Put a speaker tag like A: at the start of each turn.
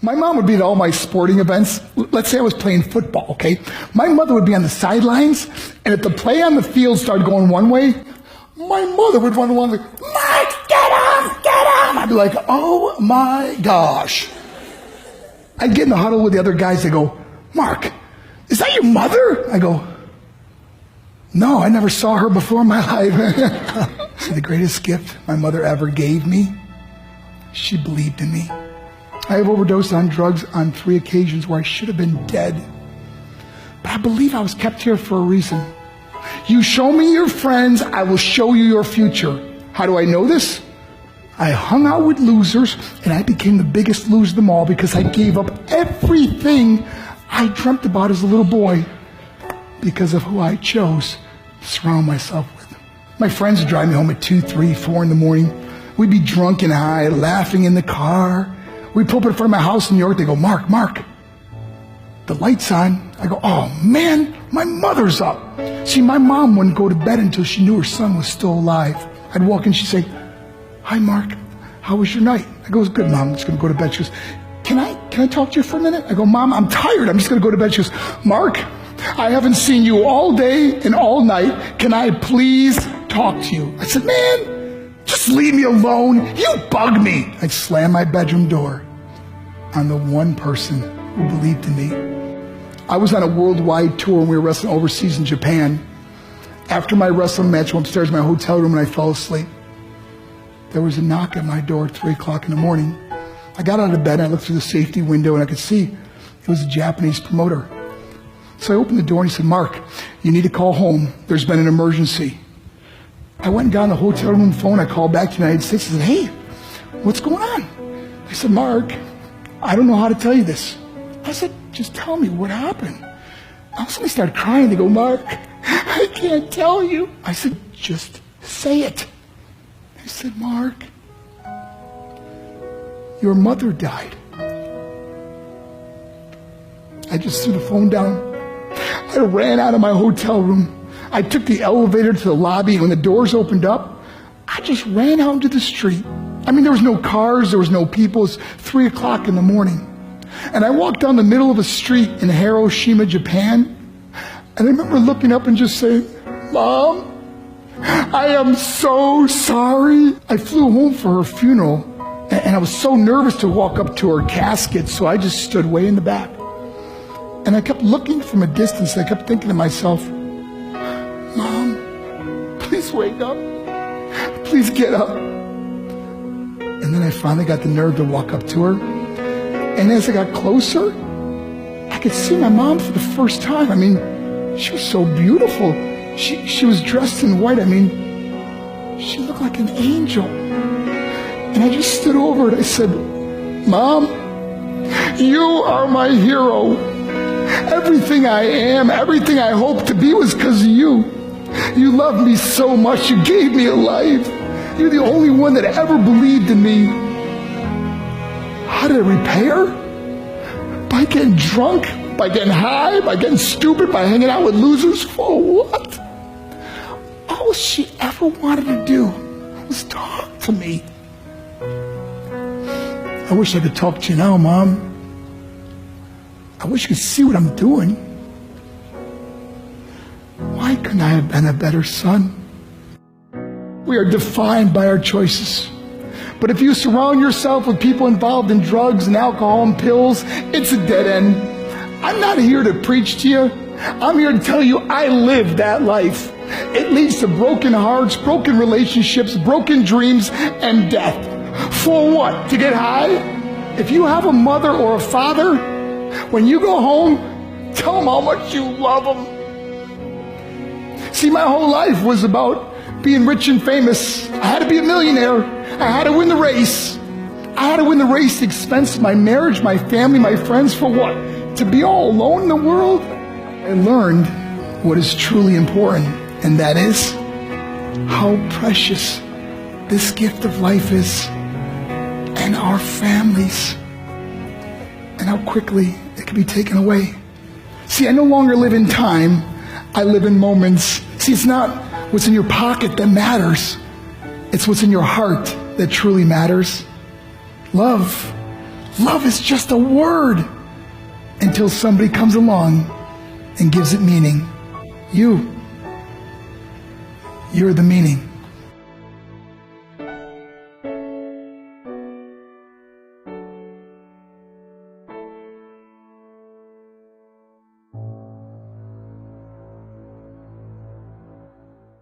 A: My mom would be at all my sporting events. Let's say I was playing football, okay? My mother would be on the sidelines, and if the play on the field started going one way, my mother would run along like, Mark, get him! I'd be like, oh my gosh. I'd get in the huddle with the other guys. They go, Mark, is that your mother? I go, no, I never saw her before in my life. See, the greatest gift my mother ever gave me, she believed in me. I have overdosed on drugs on 3 occasions where I should have been dead. But I believe I was kept here for a reason. You show me your friends, I will show you your future. How do I know this? I hung out with losers, and I became the biggest loser of them all because I gave up everything I dreamt about as a little boy because of who I chose to surround myself with. My friends would drive me home at 2, 3, 4 in the morning. We'd be drunk and high, laughing in the car. We'd pull up in front of my house in New York. They go, Mark, the light's on. I go, oh man, my mother's up. See, my mom wouldn't go to bed until she knew her son was still alive. I'd walk in, she'd say, hi Mark, how was your night? I go, it was good, Mom, I'm just gonna go to bed. She goes, can I talk to you for a minute? I go, Mom, I'm tired, I'm just gonna go to bed. She goes, Mark, I haven't seen you all day and all night. Can I please talk to you? I said, man, just leave me alone. You bug me. I'd slam my bedroom door on the one person who believed in me. I was on a worldwide tour and we were wrestling overseas in Japan. After my wrestling match, I went upstairs to my hotel room and I fell asleep. There was a knock at my door at 3 o'clock in the morning. I got out of bed and I looked through the safety window and I could see it was a Japanese promoter. So I opened the door and he said, Mark, you need to call home. There's been an emergency. I went and got on the hotel room phone. I called back to the United States and said, hey, what's going on? They said, Mark, I don't know how to tell you this. I said, just tell me what happened. All of a sudden I started crying. They go, Mark, I can't tell you. I said, just say it. They said, Mark, your mother died. I just threw the phone down. I ran out of my hotel room. I took the elevator to the lobby, and when the doors opened up, I just ran out into the street. I mean, there was no cars, there was no people. It was 3 o'clock in the morning. And I walked down the middle of a street in Hiroshima, Japan, and I remember looking up and just saying, Mom, I am so sorry. I flew home for her funeral, and I was so nervous to walk up to her casket, so I just stood way in the back. And I kept looking from a distance, and I kept thinking to myself, Mom, please wake up. Please get up. And then I finally got the nerve to walk up to her. And as I got closer, I could see my mom for the first time. I mean, she was so beautiful. She was dressed in white. I mean, she looked like an angel. And I just stood over and I said, Mom, you are my hero. Everything I am, everything I hope to be was because of you. You loved me so much. You gave me a life. You're the only one that ever believed in me. How did I repay her? By getting drunk, by getting high, by getting stupid, by hanging out with losers? For what? All she ever wanted to do was talk to me. I wish I could talk to you now, Mom. I wish you could see what I'm doing. Why couldn't I have been a better son? We are defined by our choices. But if you surround yourself with people involved in drugs and alcohol and pills, it's a dead end. I'm not here to preach to you. I'm here to tell you I lived that life. It leads to broken hearts, broken relationships, broken dreams, and death. For what? To get high? If you have a mother or a father, when you go home, tell them how much you love them. See, my whole life was about being rich and famous. I had to be a millionaire. I had to win the race. I had to win the race at the expense of my marriage, my family, my friends. For what? To be all alone in the world? I learned what is truly important, and that is how precious this gift of life is, and our families, and how quickly it can be taken away. See, I no longer live in time. I live in moments. See, it's not what's in your pocket that matters. It's what's in your heart that truly matters. Love Love is just a word until somebody comes along and gives it meaning. You're the meaning.